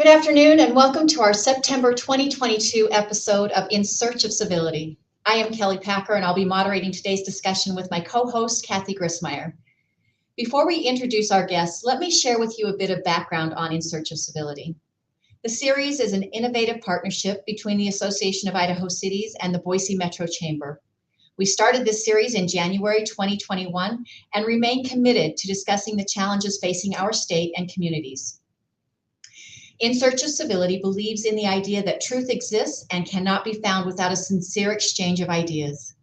Good afternoon and welcome to our September 2022 episode of In Search of Civility. I am Kelly Packer and I'll be moderating today's discussion with my co-host, Kathy Grismeyer. Before we introduce our guests, let me share with you a bit of background on In Search of Civility. The series is an innovative partnership between the Association of Idaho Cities and the Boise Metro Chamber. We started this series in January 2021 and remain committed to discussing the challenges facing our state and communities. In Search of Civility believes in the idea that truth exists and cannot be found without a sincere exchange of ideas.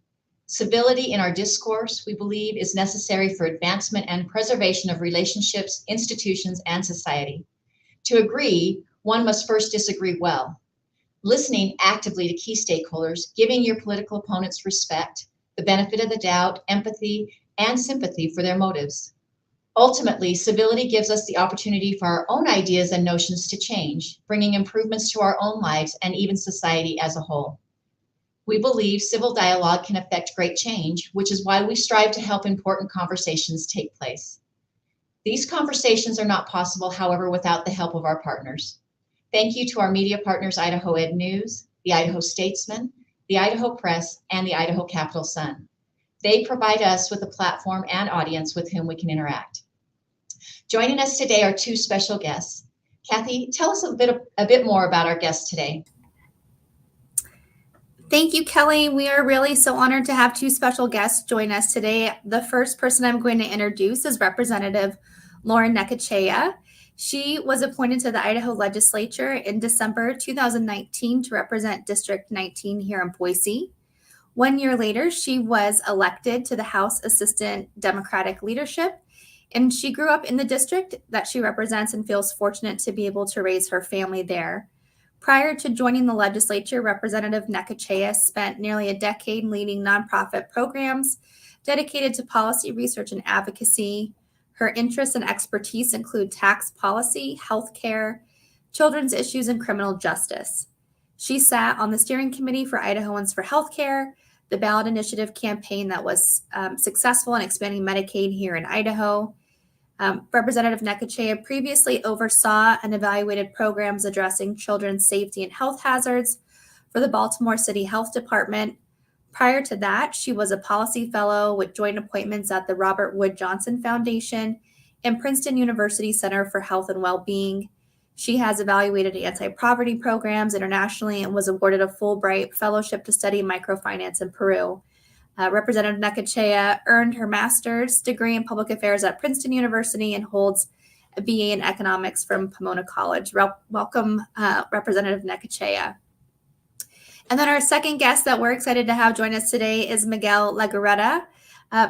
Civility in our discourse, we believe, is necessary for advancement and preservation of relationships, institutions, and society. To agree, one must first disagree well. Listening actively to key stakeholders, giving your political opponents respect, the benefit of the doubt, empathy, and sympathy for their motives. Ultimately, civility gives us the opportunity for our own ideas and notions to change, bringing improvements to our own lives and even society as a whole. We believe civil dialogue can affect great change, which is why we strive to help important conversations take place. These conversations are not possible, however, without the help of our partners. Thank you to our media partners, Idaho Ed News, the Idaho Statesman, the Idaho Press, and the Idaho Capital Sun. They provide us with a platform and audience with whom we can interact. Joining us today are two special guests. Kathy, tell us a bit more about our guests today. Thank you, Kelly. We are really so honored to have two special guests join us today. The first person I'm going to introduce is Representative Lauren Necachea. She was appointed to the Idaho legislature in December 2019 to represent District 19 here in Boise. 1 year later, she was elected to the House Assistant Democratic Leadership, and she grew up in the district that she represents and feels fortunate to be able to raise her family there. Prior to joining the legislature, Representative Necachea spent nearly a decade leading nonprofit programs dedicated to policy research and advocacy. Her interests and expertise include tax policy, healthcare, children's issues, and criminal justice. She sat on the steering committee for Idahoans for Healthcare, the ballot initiative campaign that was successful in expanding Medicaid here in Idaho. Representative Necachea previously oversaw and evaluated programs addressing children's safety and health hazards for the Baltimore City Health Department. Prior to that, she was a policy fellow with joint appointments at the Robert Wood Johnson Foundation and Princeton University Center for Health and Wellbeing. She has evaluated anti-poverty programs internationally and was awarded a Fulbright Fellowship to study microfinance in Peru. Representative Necachea earned her master's degree in public affairs at Princeton University and holds a BA in economics from Pomona College. Welcome, Representative Necachea. And then our second guest that we're excited to have join us today is Miguel Legarreta.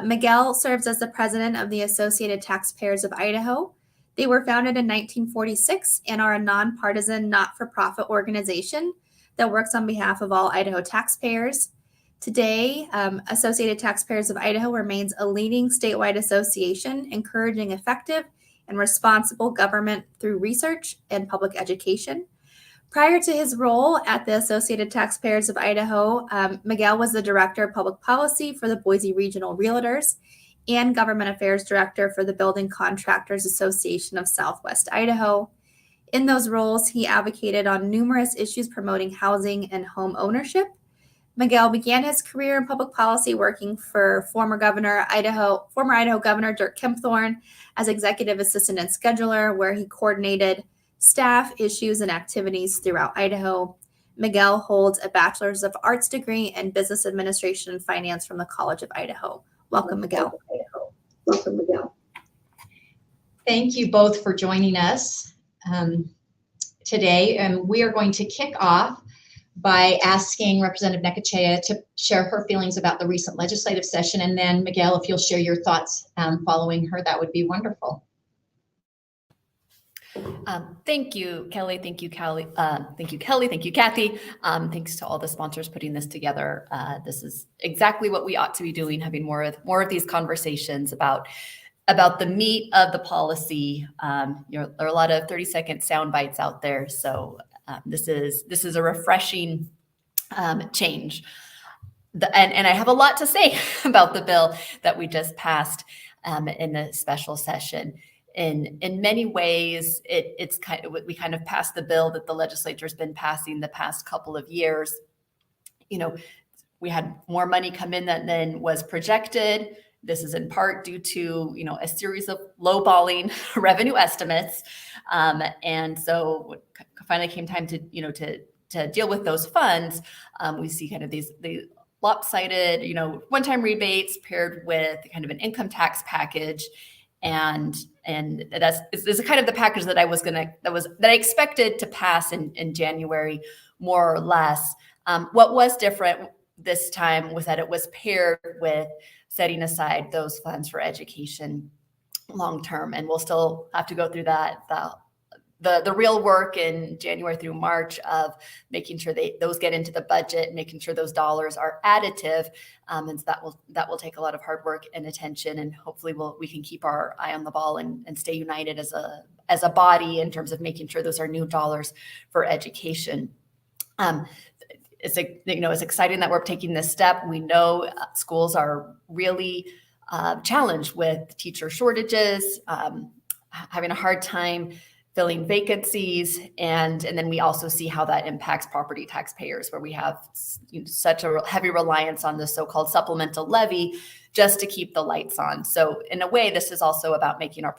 Miguel serves as the president of the Associated Taxpayers of Idaho. They were founded in 1946 and are a nonpartisan, not-for-profit organization that works on behalf of all Idaho taxpayers. Today, Associated Taxpayers of Idaho remains a leading statewide association encouraging effective and responsible government through research and public education. Prior to his role at the Associated Taxpayers of Idaho, Miguel was the Director of Public Policy for the Boise Regional Realtors and Government Affairs Director for the Building Contractors Association of Southwest Idaho. In those roles, he advocated on numerous issues promoting housing and home ownership. Miguel began his career in public policy working for former Idaho Governor Dirk Kempthorne as executive assistant and scheduler, where he coordinated staff, issues, and activities throughout Idaho. Miguel holds a Bachelor's of Arts degree in Business Administration and Finance from the College of Idaho. Welcome, Miguel. Welcome, Miguel. Thank you both for joining us today. And we are going to kick off by asking Representative Necachea to share her feelings about the recent legislative session. And then Miguel, if you'll share your thoughts following her, that would be wonderful. Thank you, Kelly. Thank you, Kelly. Thank you, Kelly. Thank you, Kathy. Thanks to all the sponsors putting this together. This is exactly what we ought to be doing, having more of these conversations about the meat of the policy. There are a lot of 30-second sound bites out there, so this is a refreshing change. And I have a lot to say about the bill that we just passed in the special session. in many ways, we kind of passed the bill that the legislature's been passing the past couple of years. We had more money come in than was projected. This is in part due to, a series of lowballing revenue estimates. And so when it finally came time to deal with those funds, we see kind of the lopsided, one-time rebates paired with kind of an income tax package. And it's kind of the package that I expected to pass in January, more or less. What was different this time was that it was paired with setting aside those funds for education long term, and we'll still have to go through the real work in January through March of making sure those get into the budget, making sure those dollars are additive, and so that will take a lot of hard work and attention, and hopefully we can keep our eye on the ball and stay united as a body in terms of making sure those are new dollars for education. It's exciting that we're taking this step. We know schools are really challenged with teacher shortages, having a hard time filling vacancies, and then we also see how that impacts property taxpayers, where we have such a heavy reliance on the so-called supplemental levy just to keep the lights on. So in a way, this is also about making our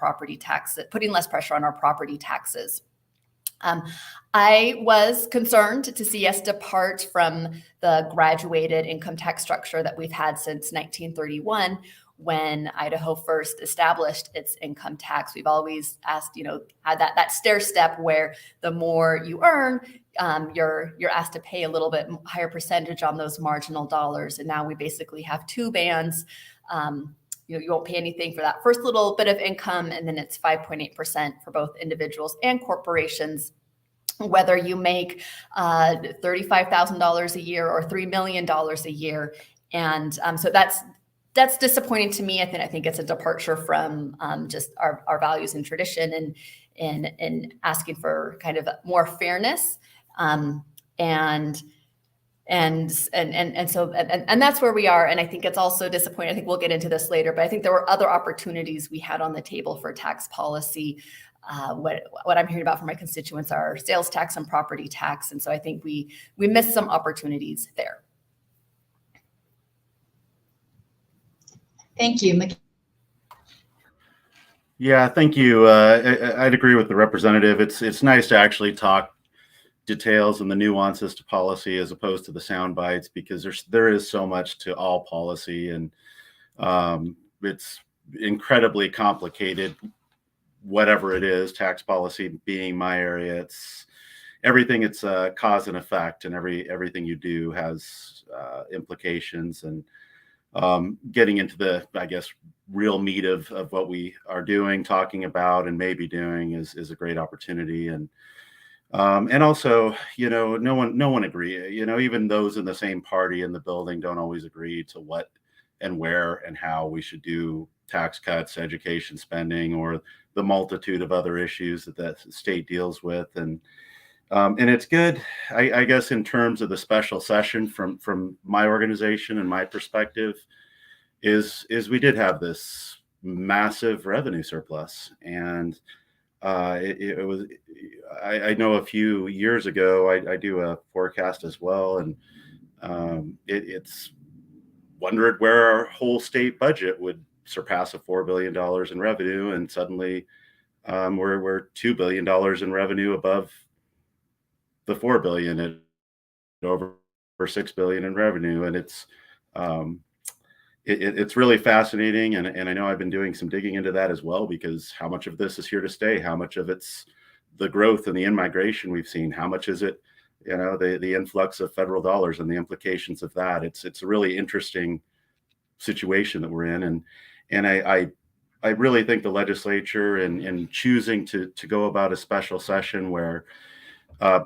putting less pressure on our property taxes. I was concerned to see us depart from the graduated income tax structure that we've had since 1931, when Idaho first established its income tax. We've always asked, had that stair step where the more you earn, you're asked to pay a little bit higher percentage on those marginal dollars. And now we basically have two bands. You won't pay anything for that first little bit of income, and then it's 5.8% for both individuals and corporations, whether you make $35,000 a year or $3 million a year. And so that's disappointing to me. I think it's a departure from just our values and tradition, and asking for kind of more fairness. And that's where we are. And I think it's also disappointing. I think we'll get into this later, but I think there were other opportunities we had on the table for tax policy. What I'm hearing about from my constituents are sales tax and property tax. And so I think we missed some opportunities there. Thank you. Yeah, thank you. I'd agree with the representative. It's nice to actually talk details and the nuances to policy as opposed to the sound bites, because there is so much to all policy, and it's incredibly complicated, whatever it is, tax policy being my area. It's everything. It's a cause and effect, and everything you do has implications. And getting into the, I guess, real meat of what we are doing, talking about, and maybe doing is a great opportunity. And also, no one agree. Even those in the same party in the building don't always agree to what and where and how we should do tax cuts, education spending, or the multitude of other issues that the state deals with. And it's good, I guess, in terms of the special session from my organization and my perspective, is we did have this massive revenue surplus. And it was, I know a few years ago, I do a forecast as well, and it's wondered where our whole state budget would surpass $4 billion in revenue, and suddenly we're $2 billion in revenue above the $4 billion, at over $6 billion in revenue. And it's really fascinating, and I know I've been doing some digging into that as well, because how much of this is here to stay? How much of it's the growth and the in-migration we've seen? How much is it, the influx of federal dollars and the implications of that? It's a really interesting situation that we're in, and I really think the legislature in choosing to go about a special session where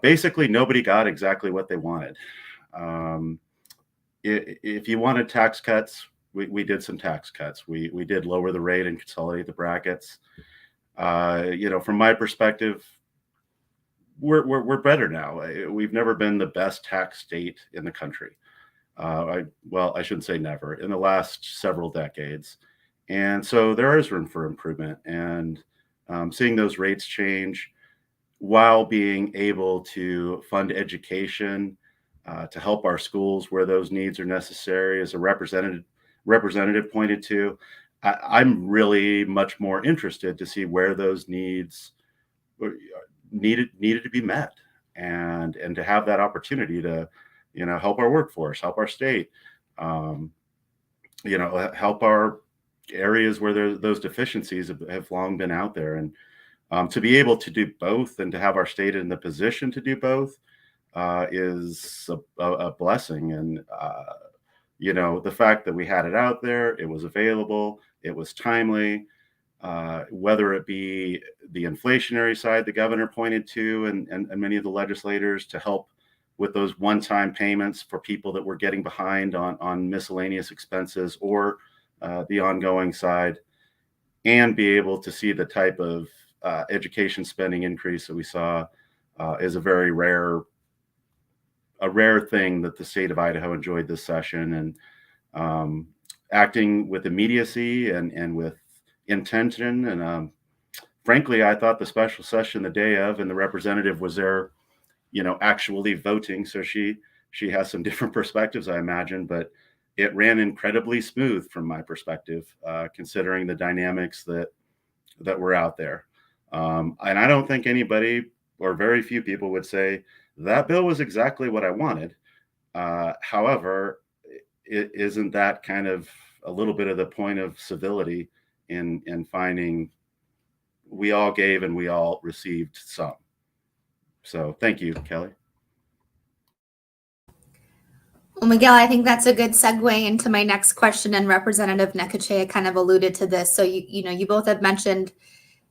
basically nobody got exactly what they wanted. If you wanted tax cuts, we did some tax cuts. We did lower the rate and consolidate the brackets. From my perspective, we're better now. We've never been the best tax state in the country. I shouldn't say never, in the last several decades. And so there is room for improvement. And seeing those rates change while being able to fund education, to help our schools where those needs are necessary, as a representative pointed to. I'm really much more interested to see where those needs needed to be met, and to have that opportunity to, help our workforce, help our state, help our areas where those deficiencies have long been out there. And to be able to do both, and to have our state in the position to do both, is a blessing. And the fact that we had it out there, it was available, it was timely, whether it be the inflationary side the governor pointed to, and many of the legislators, to help with those one-time payments for people that were getting behind on miscellaneous expenses, or the ongoing side, and be able to see the type of education spending increase that we saw, is a very rare thing that the state of Idaho enjoyed this session. And acting with immediacy and with intention. And frankly, I thought the special session the day of, and the representative was there, actually voting. So she has some different perspectives, I imagine, but it ran incredibly smooth from my perspective, considering the dynamics that were out there. And I don't think anybody, or very few people, would say that bill was exactly what I wanted. However, isn't that kind of a little bit of the point of civility in finding we all gave and we all received some? So thank you, Kelly. Well, Miguel, I think that's a good segue into my next question, and Representative Necachea kind of alluded to this. So you both have mentioned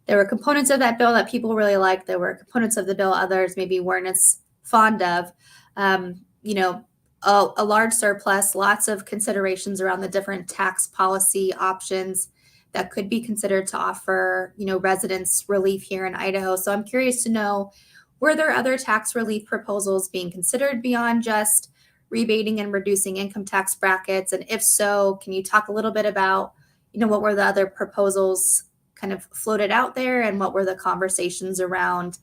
there were components of that bill that people really liked. There were components of the bill others maybe weren't as fond of. A large surplus, lots of considerations around the different tax policy options that could be considered to offer, residents relief here in Idaho. So I'm curious to know, were there other tax relief proposals being considered beyond just rebating and reducing income tax brackets? And if so, can you talk a little bit about, what were the other proposals kind of floated out there, and what were the conversations around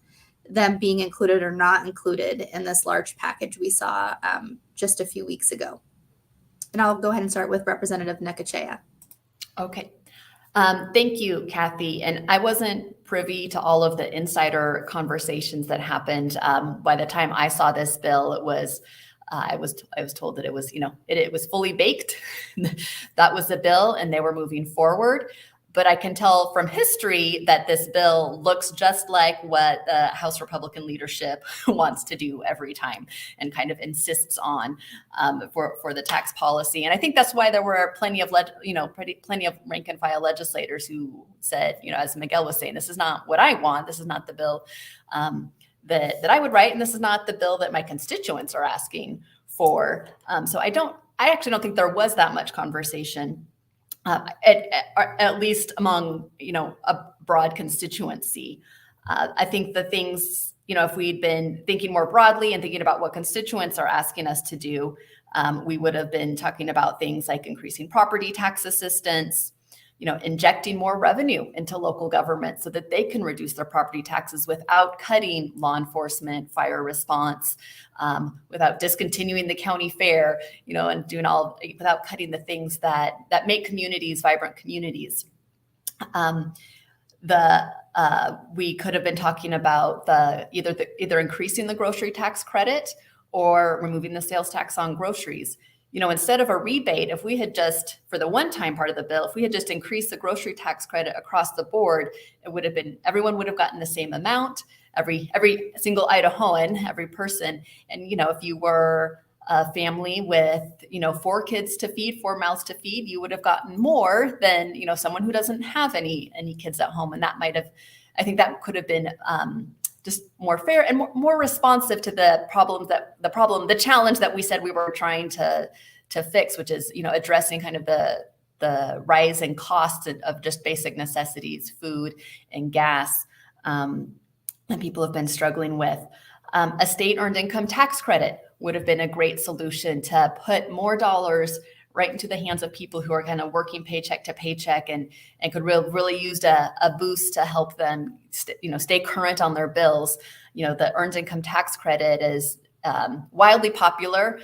them being included or not included in this large package we saw just a few weeks ago? And I'll go ahead and start with Representative Necachea. Okay. Thank you, Kathy. And I wasn't privy to all of the insider conversations that happened. By the time I saw this bill, it was I was told that it was, it was fully baked. That was the bill, and they were moving forward. But I can tell from history that this bill looks just like what the House Republican leadership wants to do every time, and kind of insists on for the tax policy. And I think that's why there were plenty of rank and file legislators who said, as Miguel was saying, this is not what I want. This is not the bill that I would write, and this is not the bill that my constituents are asking for. So I actually don't think there was that much conversation. At least among, a broad constituency. I think the things, if we'd been thinking more broadly and thinking about what constituents are asking us to do, we would have been talking about things like increasing property tax assistance, injecting more revenue into local government so that they can reduce their property taxes without cutting law enforcement, fire response, without discontinuing the county fair, and doing without cutting the things that make communities vibrant communities. We could have been talking about either increasing the grocery tax credit or removing the sales tax on groceries. Instead of a rebate, if we had just, for the one-time part of the bill, if we had just increased the grocery tax credit across the board, it would have been, everyone would have gotten the same amount, every single Idahoan, every person. And, if you were a family with, 4 kids to feed, 4 mouths to feed, you would have gotten more than, someone who doesn't have any kids at home. And that I think that could have been, just more fair and more responsive to the challenge that we said we were trying to fix, which is, addressing kind of the rise in costs of just basic necessities, food and gas, that people have been struggling with. A state earned income tax credit would have been a great solution to put more dollars right into the hands of people who are kind of working paycheck to paycheck and could really use a boost to help them stay current on their bills. The earned income tax credit is widely popular.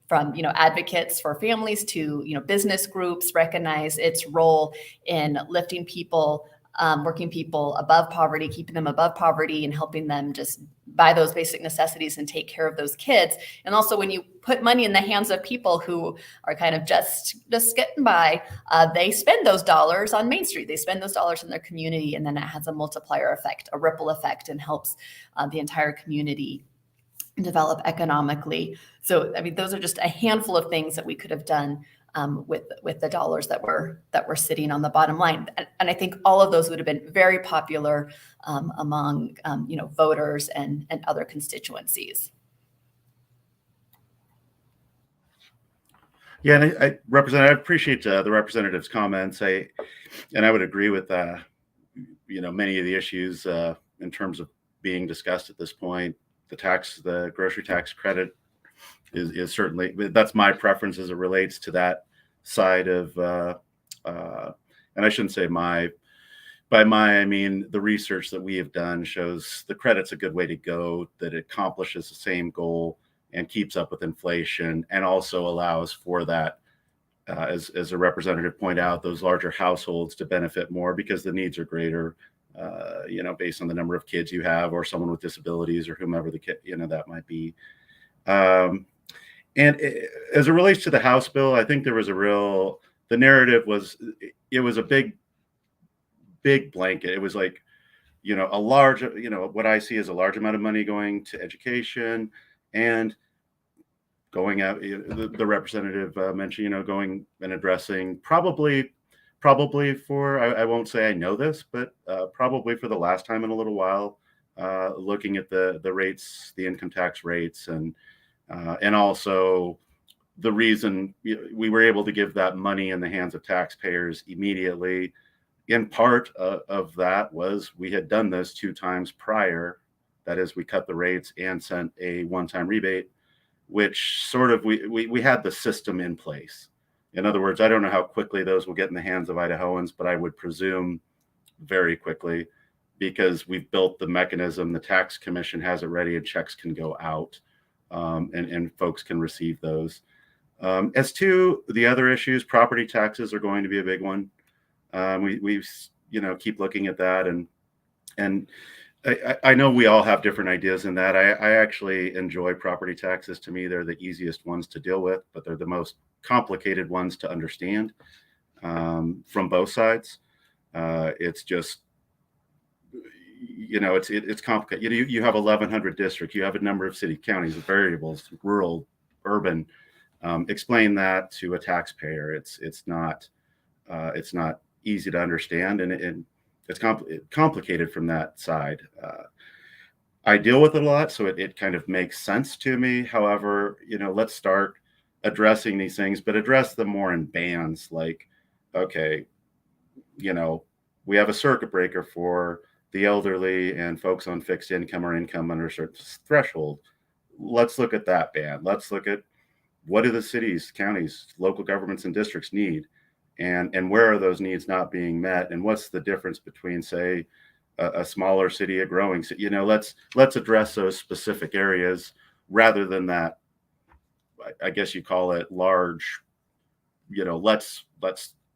From advocates for families to business groups recognize its role in lifting people, working people above poverty, keeping them above poverty, and helping them just buy those basic necessities and take care of those kids. And also, when you put money in the hands of people who are kind of just getting by, they spend those dollars on Main Street. They spend those dollars in their community, and then it has a multiplier effect, a ripple effect, and helps the entire community develop economically. So, I mean, those are just a handful of things that we could have done with the dollars that were sitting on the bottom line. And I think all of those would have been very popular among voters and other constituencies. Yeah, and I appreciate the representative's comments. I would agree with many of the issues in terms of being discussed at this point. The grocery tax credit is certainly, that's my preference as it relates to that side of, and I shouldn't say by my, I mean, the research that we have done shows the credit's a good way to go, that it accomplishes the same goal and keeps up with inflation, and also allows for that, as a representative pointed out, those larger households to benefit more because the needs are greater. Based on the number of kids you have, or someone with disabilities, or whomever the kid, that might be. And as it relates to the House bill, I think there was the narrative was, it was a big blanket. It was like, a large, what I see as a large amount of money going to education, and going out, the representative mentioned, going and addressing probably for, I won't say I know this, but probably for the last time in a little while, looking at the rates, the income tax rates, and also the reason we were able to give that money in the hands of taxpayers immediately. In part of that was we had done this 2 times prior. That is, we cut the rates and sent a one-time rebate, which sort of we had the system in place. In other words, I don't know how quickly those will get in the hands of Idahoans, but I would presume very quickly, because we've built the mechanism. The tax commission has it ready, and checks can go out, and folks can receive those. As to the other issues, property taxes are going to be a big one. We keep looking at that, and I know we all have different ideas in that. I actually enjoy property taxes. To me, they're the easiest ones to deal with, but they're the most complicated ones to understand from both sides. It's just, it's complicated. You have 1,100 districts. You have a number of city, counties, variables, rural, urban. Explain that to a taxpayer. It's not easy to understand, and it's complicated from that side. I deal with it a lot, so it kind of makes sense to me. However, let's start addressing these things, but address them more in bands. Like, okay, we have a circuit breaker for the elderly and folks on fixed income or income under a certain threshold. Let's look at that band. Let's look at, what do the cities, counties, local governments, and districts need? And where are those needs not being met? And what's the difference between, say, a smaller city, a growing city? Let's address those specific areas, rather than that, I guess you call it large, let's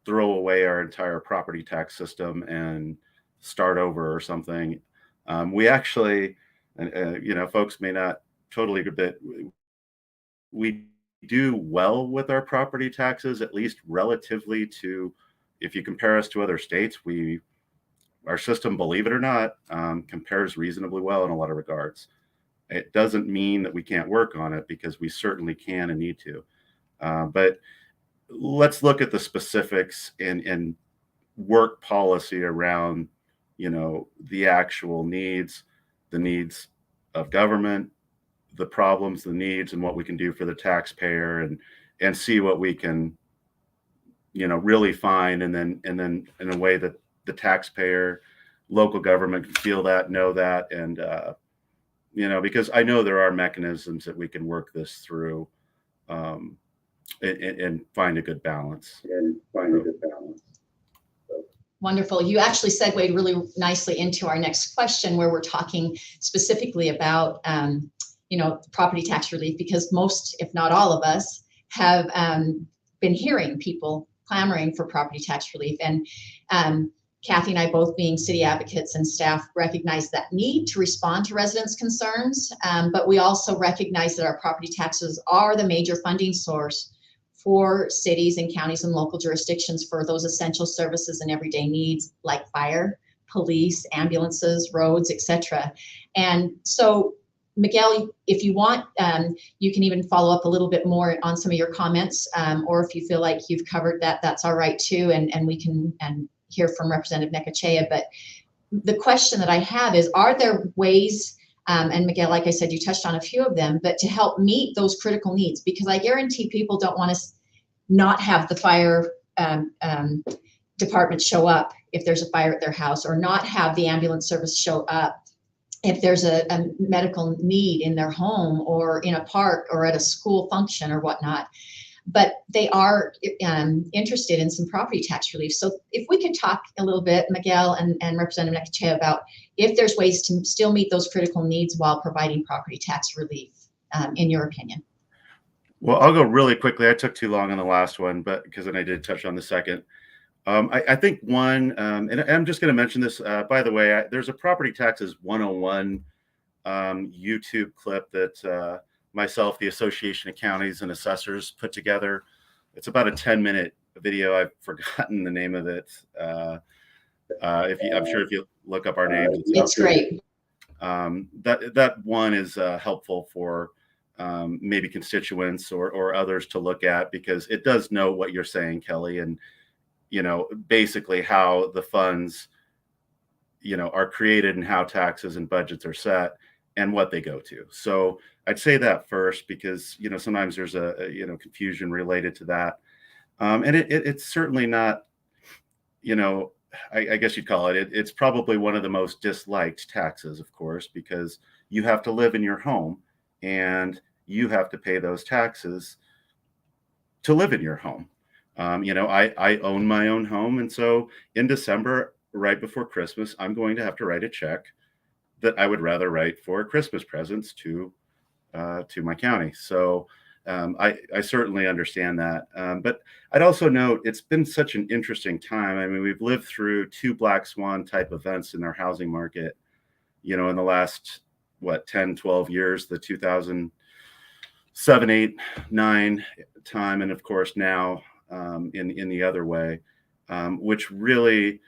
throw away our entire property tax system and start over or something. We actually, folks may not totally agree, but we do well with our property taxes, at least relatively to, if you compare us to other states, our system, believe it or not, compares reasonably well in a lot of regards. It doesn't mean that we can't work on it, because we certainly can and need to. But let's look at the specifics and work policy around, the actual needs, the needs of government, the problems, the needs, and what we can do for the taxpayer, and see what we can, really find, and then in a way that the taxpayer, local government can feel that, know that, and because I know there are mechanisms that we can work this through. and find a good balance. Wonderful. You actually segued really nicely into our next question, where we're talking specifically about, property tax relief, because most, if not all of us, have been hearing people clamoring for property tax relief. And Kathy and I, both being city advocates and staff, recognize that need to respond to residents' concerns, but we also recognize that our property taxes are the major funding source for cities and counties and local jurisdictions for those essential services and everyday needs like fire, police, ambulances, roads, etc. And so, Miguel, if you want, you can even follow up a little bit more on some of your comments, or if you feel like you've covered that, that's all right too, and we can hear from Representative Necachea. But the question that I have is, are there ways, and Miguel, like I said, you touched on a few of them, but to help meet those critical needs? Because I guarantee people don't want to not have the fire department show up if there's a fire at their house, or not have the ambulance service show up if there's a medical need in their home or in a park or at a school function or whatnot. But they are interested in some property tax relief. So if we could talk a little bit, Miguel and Representative Necachea, about if there's ways to still meet those critical needs while providing property tax relief, in your opinion. Well, I'll go really quickly. I took too long on the last one, but because then I did touch on the second. I think one, and I'm just going to mention this, by the way, there's a Property Taxes 101 YouTube clip that myself, the Association of Counties and Assessors, put together. It's about a 10-minute video. I've forgotten the name of it. I'm sure if you look up our names, it's great. That one is helpful for maybe constituents or others to look at, because it does know what you're saying, Kelly, and basically how the funds are created and how taxes and budgets are set and what they go to. So I'd say that first, because sometimes there's a confusion related to that, and it's certainly not, I guess you'd call it, it's probably one of the most disliked taxes, of course, because you have to live in your home and you have to pay those taxes to live in your home. I own my own home, and so in December, right before Christmas, I'm going to have to write a check that I would rather write for Christmas presents to my county. So I certainly understand that. But I'd also note it's been such an interesting time. I mean, we've lived through two black swan type events in our housing market, in the last, 10, 12 years, the 2007, 8, 9 time, and of course now in the other way, which really,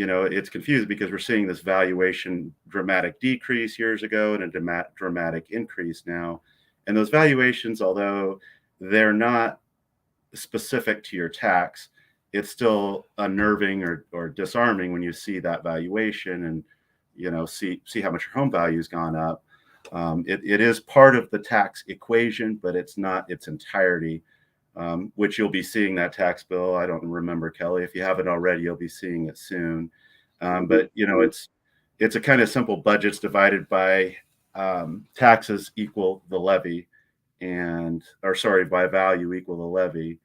it's confusing, because we're seeing this valuation dramatic decrease years ago and a dramatic increase now. And those valuations, although they're not specific to your tax, it's still unnerving or disarming when you see that valuation and, see how much your home value has gone up. It is part of the tax equation, but it's not its entirety, which you'll be seeing that tax bill. I don't remember, Kelly, if you haven't already, you'll be seeing it soon. But it's a kind of simple budgets divided by taxes equal the levy, by value equal the levy.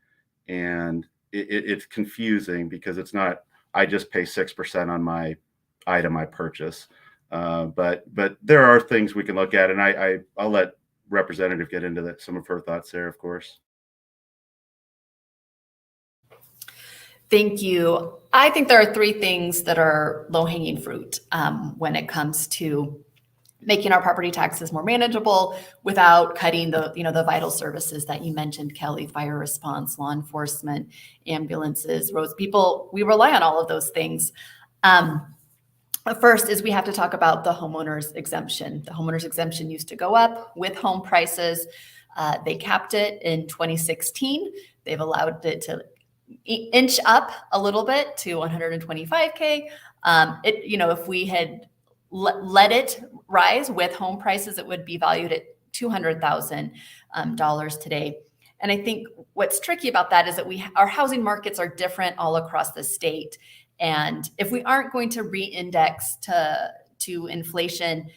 And it's confusing, because it's not, I just pay 6% on my item I purchase. But there are things we can look at, and I'll let Representative get into that, some of her thoughts there, of course. Thank you. I think there are three things that are low-hanging fruit when it comes to making our property taxes more manageable without cutting the vital services that you mentioned, Kelly: fire response, law enforcement, ambulances, roads. We rely on all of those things. First is we have to talk about the homeowner's exemption. The homeowner's exemption used to go up with home prices. They capped it in 2016. They've allowed it to inch up a little bit to $125K. If we had let it rise with home prices, it would be valued at $200,000 today. And I think what's tricky about that is that our housing markets are different all across the state. And if we aren't going to re-index to inflation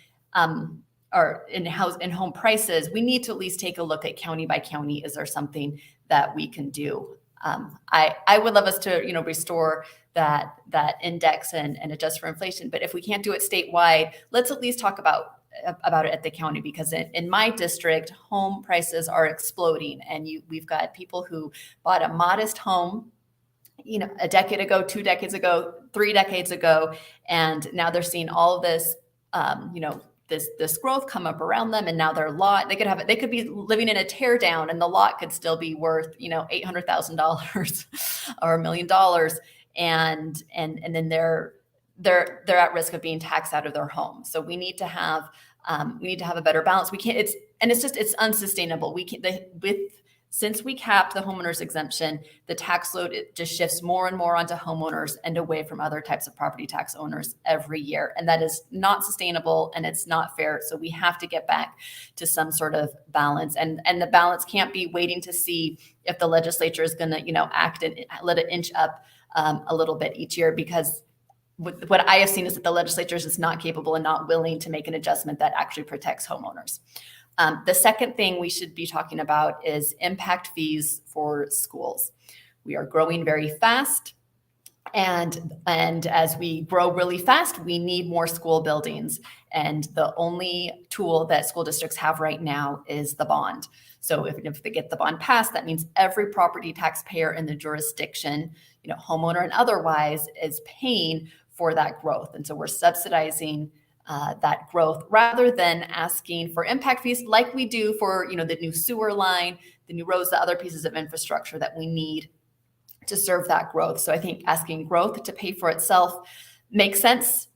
or in home prices, we need to at least take a look at county by county. Is there something that we can do. I would love us to, restore that index and adjust for inflation. But if we can't do it statewide, let's at least talk about it at the county, because in my district, home prices are exploding, and we've got people who bought a modest home, a decade ago, 2 decades ago, 3 decades ago, and now they're seeing all of this, this growth come up around them, and now their lot, they could be living in a tear down, and the lot could still be worth, $800,000 or $1 million, and then they're at risk of being taxed out of their home. So we need to have a better balance. We can't. It's unsustainable. Since we capped the homeowners exemption, the tax load, it just shifts more and more onto homeowners and away from other types of property tax owners every year. And that is not sustainable, and it's not fair. So we have to get back to some sort of balance. And the balance can't be waiting to see if the legislature is going to, act and let it inch up a little bit each year, because what I have seen is that the legislature is just not capable and not willing to make an adjustment that actually protects homeowners. The second thing we should be talking about is impact fees for schools. We are growing very fast, and as we grow really fast, we need more school buildings. And the only tool that school districts have right now is the bond. So if they get the bond passed, that means every property taxpayer in the jurisdiction, homeowner and otherwise, is paying for that growth. And so we're subsidizing that growth rather than asking for impact fees like we do for, the new sewer line, the new roads, the other pieces of infrastructure that we need to serve that growth. So I think asking growth to pay for itself makes sense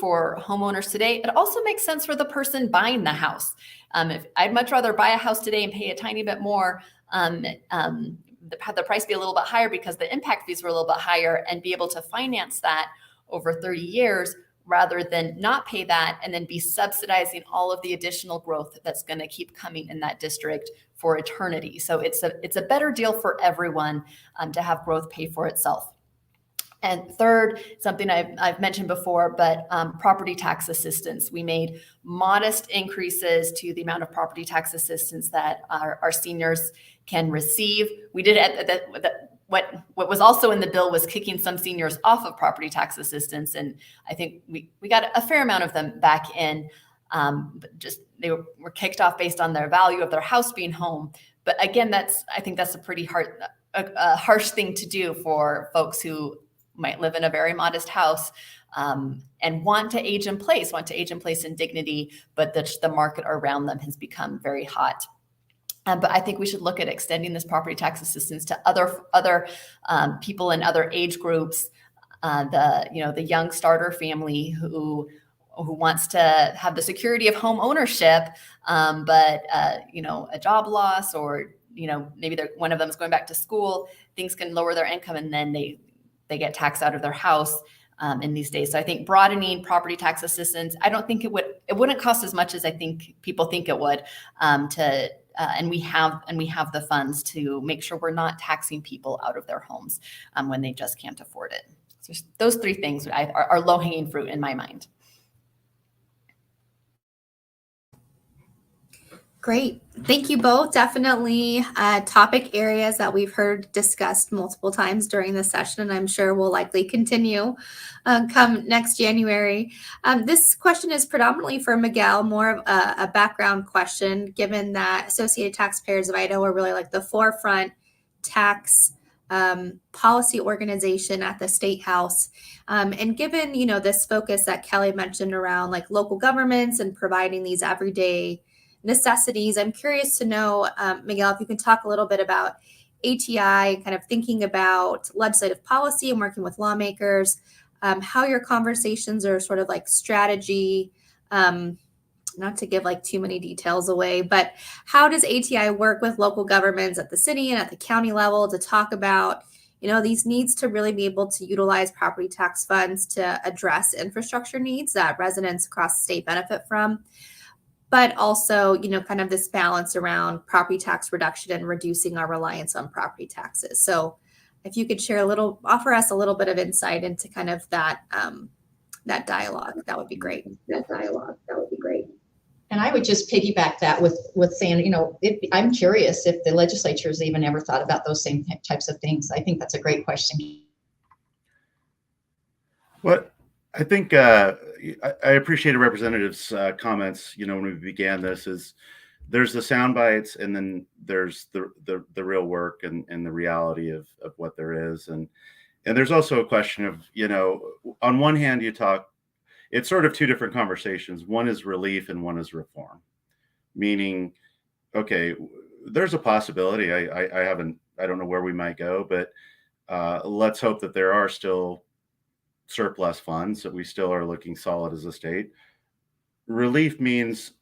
for homeowners today. It also makes sense for the person buying the house. If I'd much rather buy a house today and pay a tiny bit more, the price be a little bit higher because the impact fees were a little bit higher, and be able to finance that over 30 years rather than not pay that and then be subsidizing all of the additional growth that's going to keep coming in that district for eternity. So it's a better deal for everyone to have growth pay for itself. And third, something I've mentioned before, but property tax assistance. We made modest increases to the amount of property tax assistance that our seniors can receive. We did what was also in the bill was kicking some seniors off of property tax assistance, and I think we got a fair amount of them back in. But just they were kicked off based on their value of their house being home. But again, I think that's a pretty harsh thing to do for folks who might live in a very modest house and want to age in place in dignity, but the market around them has become very hot. But I think we should look at extending this property tax assistance to other people in other age groups. The young starter family who wants to have the security of home ownership, but a job loss, or maybe one of them is going back to school. Things can lower their income, and then they get taxed out of their house in these days. So I think broadening property tax assistance, I don't think it wouldn't cost as much as I think people think it would and we have the funds to make sure we're not taxing people out of their homes when they just can't afford it. So those three things are low-hanging fruit in my mind. Great. Thank you both. Definitely topic areas that we've heard discussed multiple times during the session, and I'm sure will likely continue come next January. This question is predominantly for Miguel, more of a background question, given that Associated Taxpayers of Idaho are really like the forefront tax policy organization at the State House. And given, this focus that Kelly mentioned around like local governments and providing these everyday necessities, I'm curious to know, Miguel, if you can talk a little bit about ATI, kind of thinking about legislative policy and working with lawmakers, how your conversations are sort of like strategy, not to give like too many details away, but how does ATI work with local governments at the city and at the county level to talk about, these needs to really be able to utilize property tax funds to address infrastructure needs that residents across the state benefit from, but also, kind of this balance around property tax reduction and reducing our reliance on property taxes. So if you could offer us a little bit of insight into kind of that dialogue, that would be great. And I would just piggyback that with saying, I'm curious if the legislature's even ever thought about those same types of things. I think that's a great question. What I think I appreciated Representative's comments. When we began this, is there's the sound bites, and then there's the real work and the reality of what there is, and there's also a question of on one hand it's sort of two different conversations. One is relief and one is reform, meaning, okay, there's a possibility. I don't know where we might go, but let's hope that there are still surplus funds, that we still are looking solid as a state. Relief means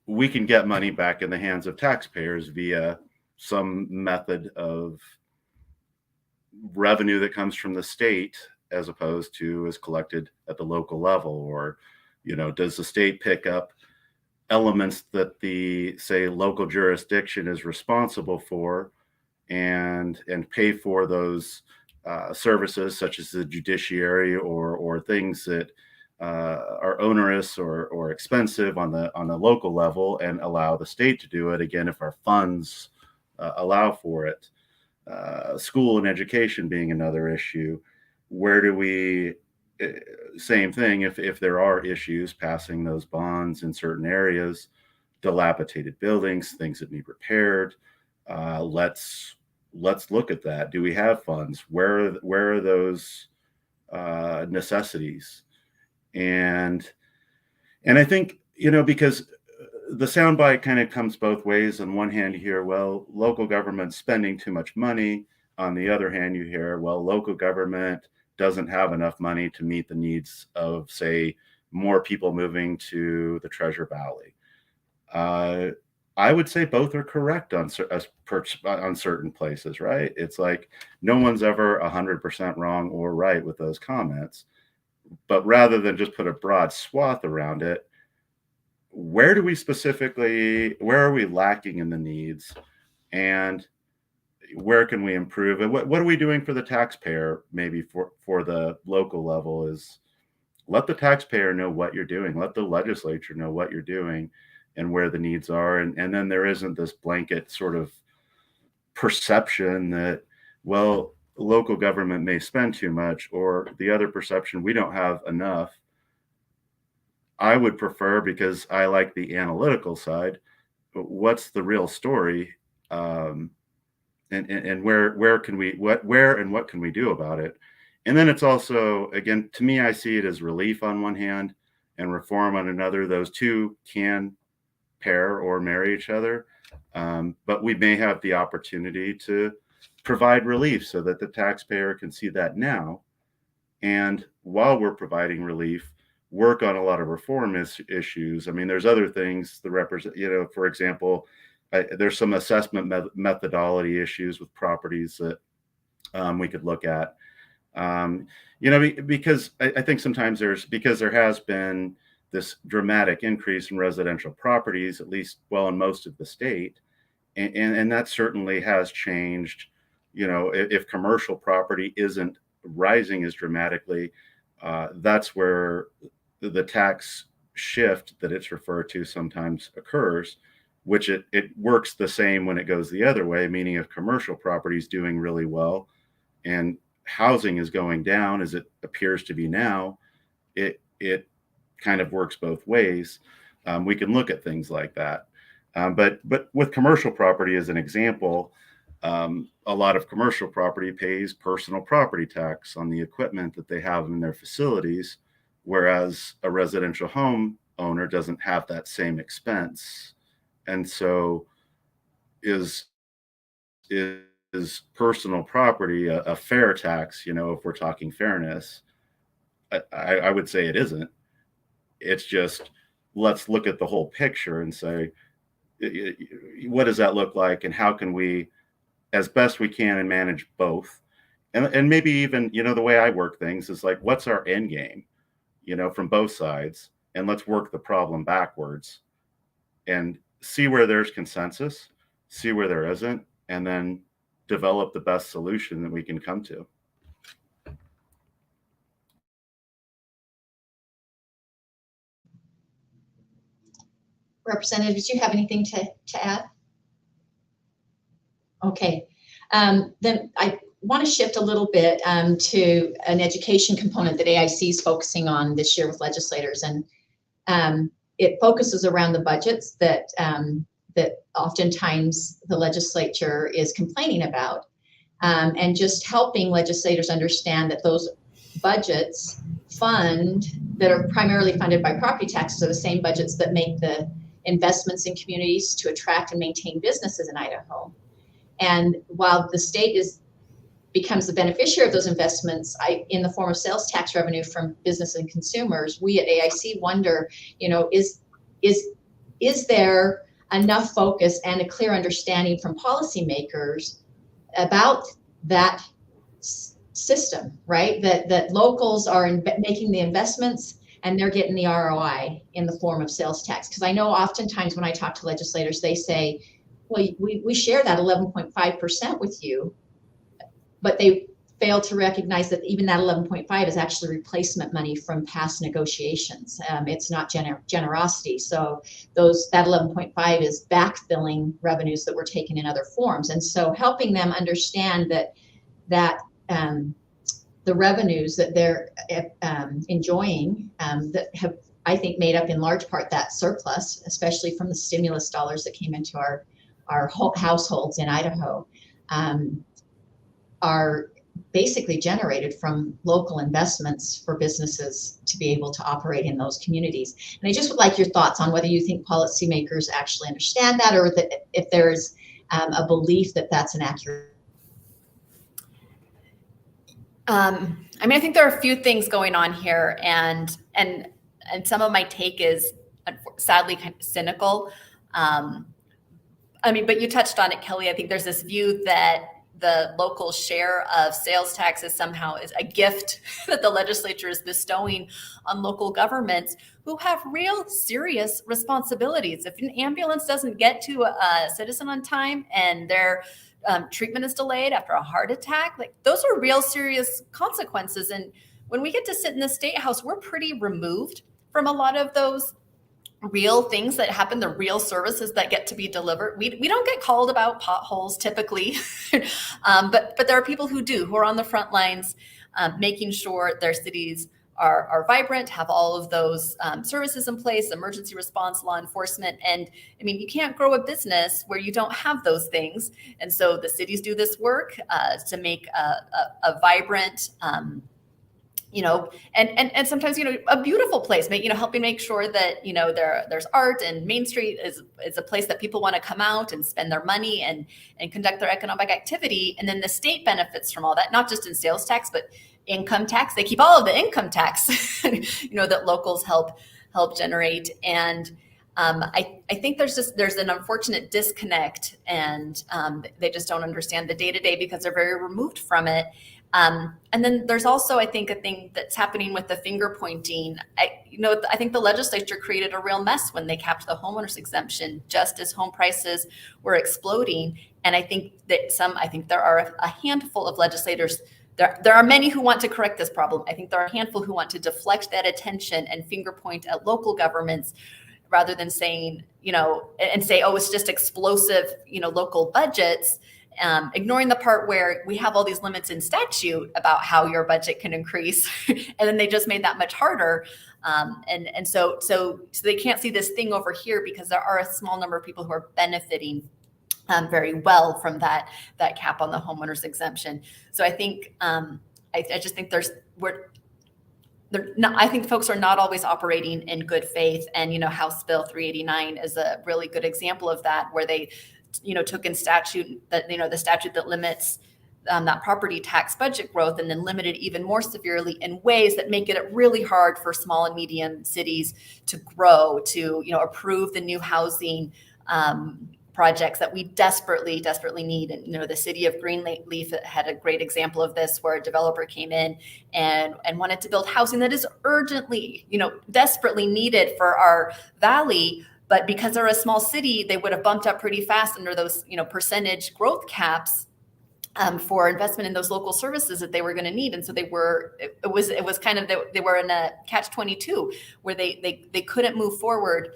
we can get money back in the hands of taxpayers via some method of revenue that comes from the state, as opposed to is collected at the local level. Or does the state pick up elements that the, say, local jurisdiction is responsible for and pay for those services, such as the judiciary or things that are onerous or expensive on the local level, and allow the state to do it, again, if our funds allow for it. School and education being another issue. Where do we, same thing, if there are issues, passing those bonds in certain areas, dilapidated buildings, things that need repaired. Let's look at that. Do we have funds? Where are those necessities? And I think, because the soundbite kind of comes both ways. On one hand, you hear, well, local government spending too much money. On the other hand, you hear, well, local government doesn't have enough money to meet the needs of, say, more people moving to the Treasure Valley. I would say both are correct on certain places, right? It's like no one's ever 100% wrong or right with those comments. But rather than just put a broad swath around it, where are we lacking in the needs, and where can we improve? And what are we doing for the taxpayer? Maybe for the local level is let the taxpayer know what you're doing. Let the legislature know what you're doing and where the needs are. And then there isn't this blanket sort of perception that, well, local government may spend too much, or the other perception, we don't have enough. I would prefer, because I like the analytical side, what's the real story, and where can we, what can we do about it? And then it's also, again, to me, I see it as relief on one hand and reform on another. Those two can pair or marry each other, but we may have the opportunity to provide relief so that the taxpayer can see that now, and while we're providing relief, work on a lot of reform issues. I mean, there's other things that represent, for example, there's some assessment methodology issues with properties that we could look at. Because I think sometimes because there has been this dramatic increase in residential properties, at least, well, in most of the state, and that certainly has changed. If commercial property isn't rising as dramatically, that's where the tax shift that it's referred to sometimes occurs, which it works the same when it goes the other way, meaning if commercial property is doing really well and housing is going down, as it appears to be now, it kind of works both ways. We can look at things like that. But with commercial property as an example, a lot of commercial property pays personal property tax on the equipment that they have in their facilities, whereas a residential home owner doesn't have that same expense. And so is personal property a fair tax? If we're talking fairness, I would say it isn't. It's just, let's look at the whole picture and say, what does that look like, and how can we, as best we can, and manage both? And maybe even, the way I work things is like, what's our end game, from both sides, and let's work the problem backwards and see where there's consensus, see where there isn't, and then develop the best solution that we can come to. Representative, did you have anything to add? Okay, then I want to shift a little bit to an education component that AIC is focusing on this year with legislators, and it focuses around the budgets that oftentimes the legislature is complaining about, and just helping legislators understand that those budgets that are primarily funded by property taxes are the same budgets that make the investments in communities to attract and maintain businesses in Idaho. And while the state becomes the beneficiary of those investments in the form of sales tax revenue from business and consumers, we at AIC wonder, is there enough focus and a clear understanding from policymakers about that system, right? That locals are making the investments and they're getting the ROI in the form of sales tax. Because I know oftentimes when I talk to legislators, they say, well, we share that 11.5% with you, but they fail to recognize that even that 11.5 is actually replacement money from past negotiations. It's not generosity. So that 11.5 is backfilling revenues that were taken in other forms. And so helping them understand that the revenues that they're enjoying that have, I think, made up in large part that surplus, especially from the stimulus dollars that came into our households in Idaho, are basically generated from local investments for businesses to be able to operate in those communities. And I just would like your thoughts on whether you think policymakers actually understand that, or that if there's a belief that that's an accurate. I think there are a few things going on here, and some of my take is sadly kind of cynical. But you touched on it, Kelly. I think there's this view that the local share of sales taxes somehow is a gift that the legislature is bestowing on local governments who have real serious responsibilities. If an ambulance doesn't get to a citizen on time and their treatment is delayed after a heart attack, those are real serious consequences. And when we get to sit in the State House, we're pretty removed from a lot of those real things that happen, the real services that get to be delivered. We don't get called about potholes typically, but there are people who do, who are on the front lines, making sure their cities are vibrant, have all of those services in place, emergency response, law enforcement. And you can't grow a business where you don't have those things. And so the cities do this work to make a vibrant, and sometimes, a beautiful place, helping make sure that, there's art, and Main Street is a place that people want to come out and spend their money and conduct their economic activity. And then the state benefits from all that, not just in sales tax, but income tax. They keep all of the income tax, that locals help generate. And I think there's an unfortunate disconnect, and they just don't understand the day-to-day because they're very removed from it. And then there's also, I think, a thing that's happening with the finger pointing. I think the legislature created a real mess when they capped the homeowners exemption just as home prices were exploding. And I think there are a handful of legislators. There are many who want to correct this problem. I think there are a handful who want to deflect that attention and finger point at local governments rather than saying, and say, oh, it's just explosive, local budgets. Ignoring the part where we have all these limits in statute about how your budget can increase, and then they just made that much harder. And so they can't see this thing over here because there are a small number of people who are benefiting very well from that cap on the homeowners exemption. So I think I just think I think folks are not always operating in good faith. And House Bill 389 is a really good example of that, where they took in statute that, the statute that limits that property tax budget growth, and then limited even more severely in ways that make it really hard for small and medium cities to grow, to, approve the new housing projects that we desperately need. And, the city of Greenleaf had a great example of this, where a developer came in and wanted to build housing that is urgently, desperately needed for our valley. But because they're a small city, they would have bumped up pretty fast under those, percentage growth caps for investment in those local services that they were going to need. And so it was kind of, they were in a catch-22 where they couldn't move forward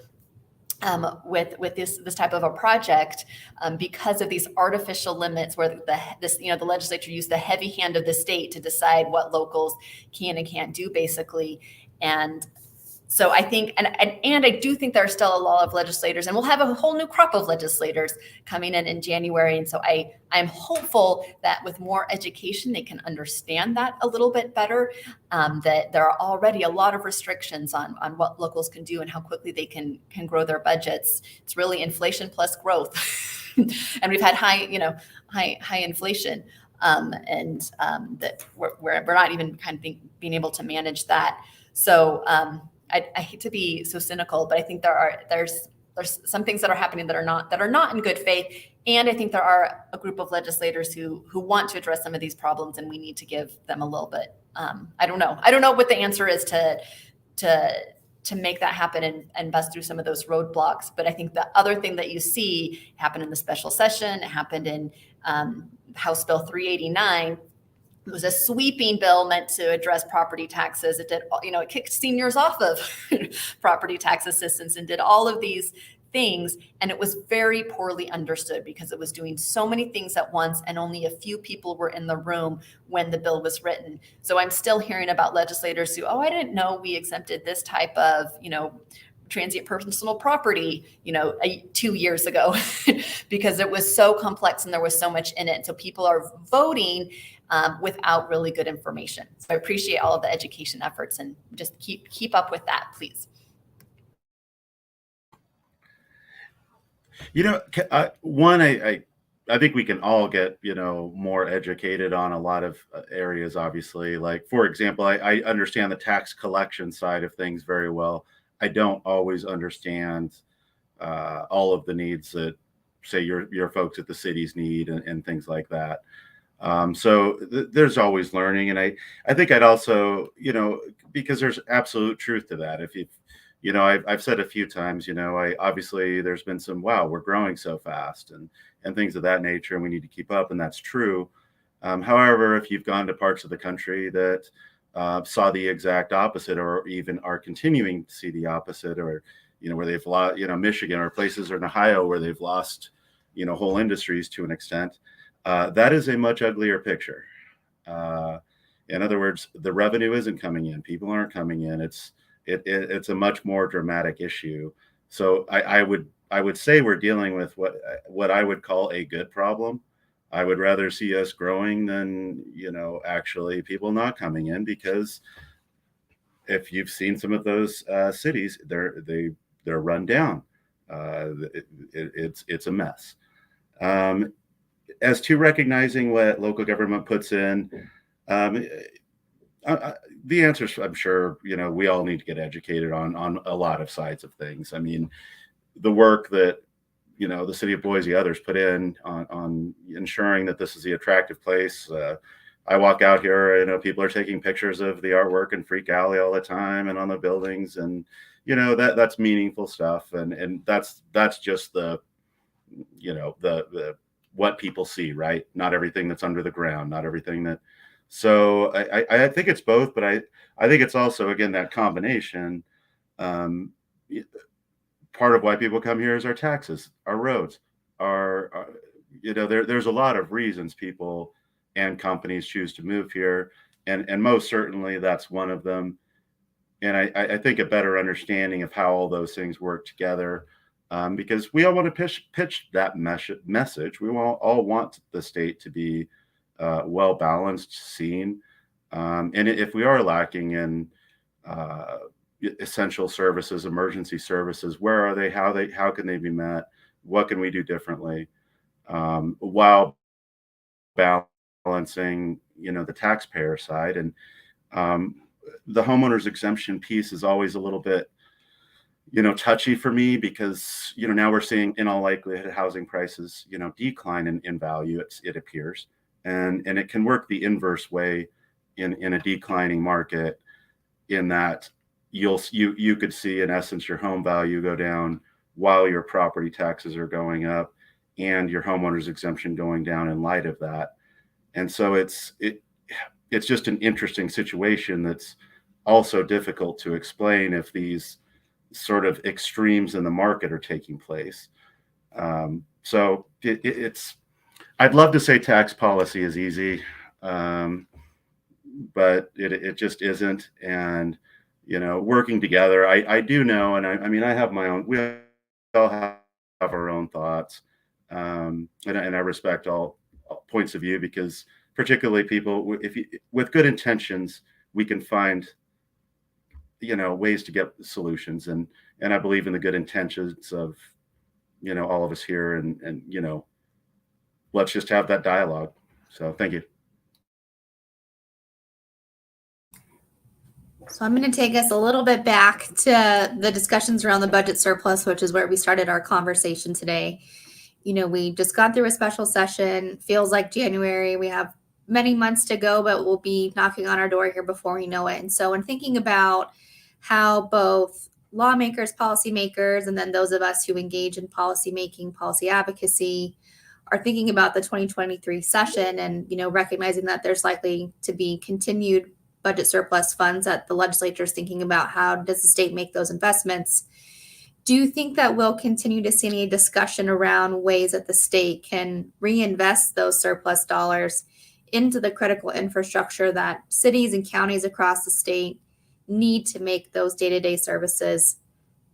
with this type of a project, because of these artificial limits where the legislature used the heavy hand of the state to decide what locals can and can't do, basically. And so I think, and I do think there are still a lot of legislators, and we'll have a whole new crop of legislators coming in January. And so I'm hopeful that with more education, they can understand that a little bit better, that there are already a lot of restrictions on what locals can do and how quickly they can grow their budgets. It's really inflation plus growth. And we've had high inflation, that we're not even kind of being able to manage that. So, I hate to be so cynical, but I think there's some things that are happening that are not in good faith. And I think there are a group of legislators who want to address some of these problems, and we need to give them a little bit. I don't know what the answer is to make that happen and bust through some of those roadblocks. But I think the other thing that you see happened in the special session, it happened in House Bill 389. It was a sweeping bill meant to address property taxes. It did, it kicked seniors off of property tax assistance and did all of these things. And it was very poorly understood because it was doing so many things at once, and only a few people were in the room when the bill was written. So I'm still hearing about legislators who, I didn't know we exempted this type of, transient personal property, 2 years ago, because it was so complex and there was so much in it. So people are voting without really good information. So I appreciate all of the education efforts, and just keep up with that, please. I think we can all get, more educated on a lot of areas, obviously. Like, for example, I understand the tax collection side of things very well. I don't always understand all of the needs that, say, your folks at the cities need and things like that. So there's always learning. And I think I'd also, because there's absolute truth to that. If I've said a few times, obviously there's been some, wow, we're growing so fast and things of that nature, and we need to keep up. And that's true. However, if you've gone to parts of the country that saw the exact opposite, or even are continuing to see the opposite, or, where they've lost, Michigan or places, or in Ohio where they've lost, whole industries to an extent, that is a much uglier picture. In other words, the revenue isn't coming in. People aren't coming in. It's a much more dramatic issue. So I would say we're dealing with what I would call a good problem. I would rather see us growing than, actually people not coming in, because if you've seen some of those cities, they're run down. It's a mess. As to recognizing what local government puts in, the answers, I'm sure, we all need to get educated on a lot of sides of things. I mean, the work that, the city of Boise, others put in on ensuring that this is the attractive place. I walk out here, people are taking pictures of the artwork in Freak Alley all the time and on the buildings, and, that's meaningful stuff. And that's just the what people see, right? Not everything that's under the ground, not everything that. So I think it's both, but I think it's also, again, that combination. Part of why people come here is our taxes, our roads, there's a lot of reasons people and companies choose to move here. And most certainly that's one of them. And I think a better understanding of how all those things work together, because we all want to pitch that message. We all want the state to be well balanced, seen, and if we are lacking in essential services, emergency services, where are they? How can they be met? What can we do differently, while balancing, the taxpayer side? And the homeowners exemption piece is always a little bit, touchy for me, because, now we're seeing, in all likelihood, housing prices, decline in value, it appears. And it can work the inverse way in a declining market, in that you could see, in essence, your home value go down while your property taxes are going up, and your homeowner's exemption going down in light of that. And so it's just an interesting situation that's also difficult to explain if these sort of extremes in the market are taking place. So it's, I'd love to say tax policy is easy, but it just isn't. And, working together, I do know, and I mean, I have my own, we all have our own thoughts. And I respect all points of view, because particularly people, with good intentions, we can find, ways to get solutions. And I believe in the good intentions of, all of us here, and let's just have that dialogue. So thank you. So I'm going to take us a little bit back to the discussions around the budget surplus, which is where we started our conversation today. We just got through a special session. Feels like January. We have many months to go, but we'll be knocking on our door here before we know it. And so in thinking about how both lawmakers, policymakers, and then those of us who engage in policy making, policy advocacy, are thinking about the 2023 session, and recognizing that there's likely to be continued budget surplus funds that the legislature is thinking about, how does the state make those investments? Do you think that we'll continue to see any discussion around ways that the state can reinvest those surplus dollars into the critical infrastructure that cities and counties across the state need to make those day-to-day services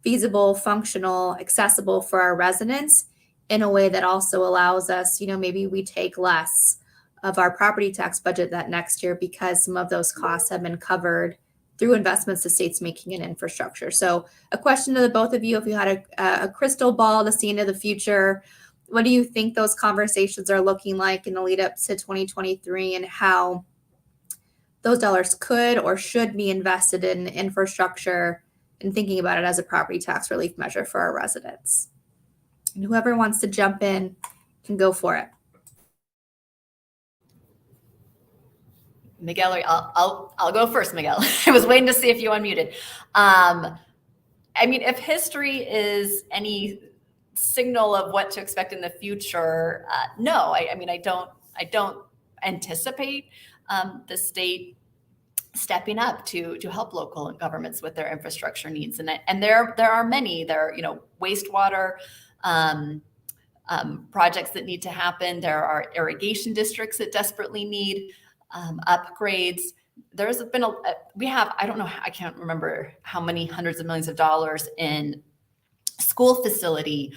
feasible, functional, accessible for our residents, in a way that also allows us, maybe we take less of our property tax budget that next year, because some of those costs have been covered through investments the state's making in infrastructure. So a question to the both of you: if you had a crystal ball to see into the future, what do you think those conversations are looking like in the lead up to 2023, and how those dollars could or should be invested in infrastructure, and thinking about it as a property tax relief measure for our residents? And whoever wants to jump in can go for it. Miguel, I'll go first, Miguel. I was waiting to see if you unmuted. I mean, if history is any signal of what to expect in the future, no. I mean, I don't anticipate the state stepping up to help local governments with their infrastructure needs. And there are many. There are, wastewater projects that need to happen. There are irrigation districts that desperately need upgrades. There's been I don't know, I can't remember how many hundreds of millions of dollars in school facility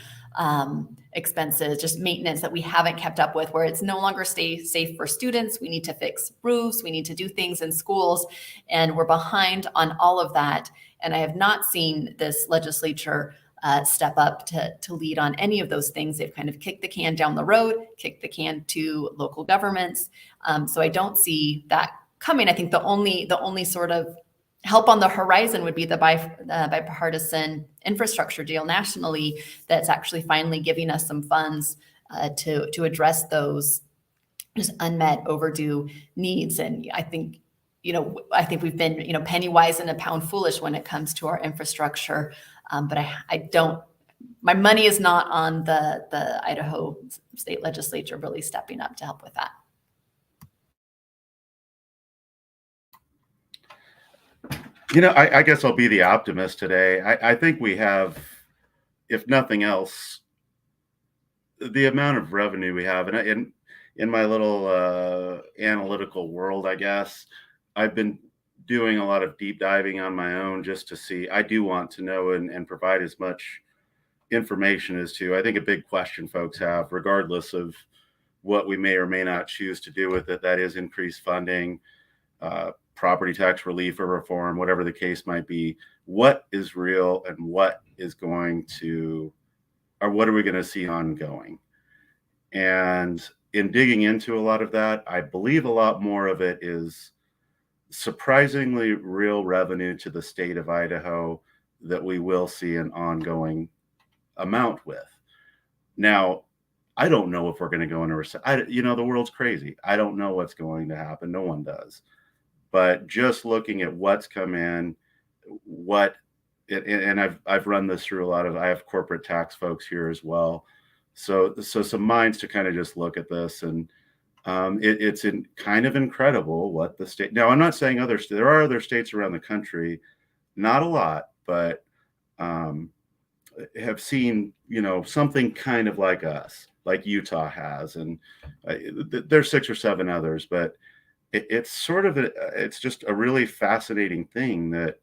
expenses, just maintenance that we haven't kept up with, where it's no longer safe for students. We need to fix roofs. We need to do things in schools, and we're behind on all of that. And I have not seen this legislature step up to lead on any of those things. They've kind of kicked the can down the road, kicked the can to local governments. So I don't see that coming. I think the only sort of help on the horizon would be the bipartisan infrastructure deal nationally that's actually finally giving us some funds to address those just unmet, overdue needs. And I think we've been, penny wise and a pound foolish when it comes to our infrastructure. But I don't, my money is not on the Idaho state legislature really stepping up to help with that. I guess I'll be the optimist today. I think we have, if nothing else, the amount of revenue we have, and in my little analytical world, I guess, I've been doing a lot of deep diving on my own just to see. I do want to know and provide as much information as to, I think, a big question folks have, regardless of what we may or may not choose to do with it, that is increased funding, property tax relief or reform, whatever the case might be. What is real and what is going to, or what are we going to see ongoing? And in digging into a lot of that, I believe a lot more of it is surprisingly real revenue to the state of Idaho that we will see an ongoing amount with. Now, I don't know if we're going to go into recession. The world's crazy. I don't know what's going to happen. No one does. But just looking at what's come in, and I've run this through I have corporate tax folks here as well. So some minds to kind of just look at this, and it's kind of incredible what the state. Now, I'm not saying there are other states around the country, not a lot, but have seen, something kind of like us, like Utah has, and there's 6 or 7 others, but it's sort of it's just a really fascinating thing that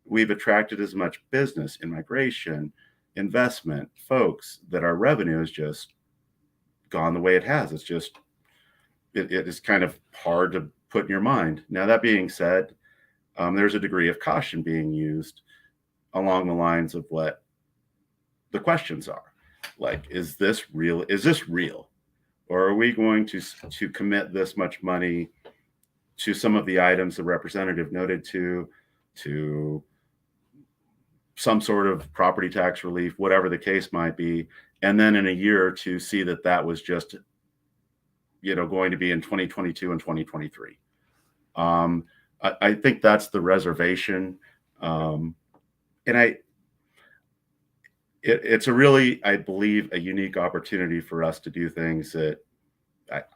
we've attracted as much business, immigration, investment, folks, that our revenue has just gone the way it has. It's just, it is kind of hard to put in your mind. Now, that being said, there's a degree of caution being used along the lines of what the questions are. Like, is this real? Is this real? Or are we going to commit this much money to some of the items the representative noted to some sort of property tax relief, whatever the case might be, and then in a year or two see that was just, going to be in 2022 and 2023. I think that's the reservation. And it's a really, I believe, a unique opportunity for us to do things that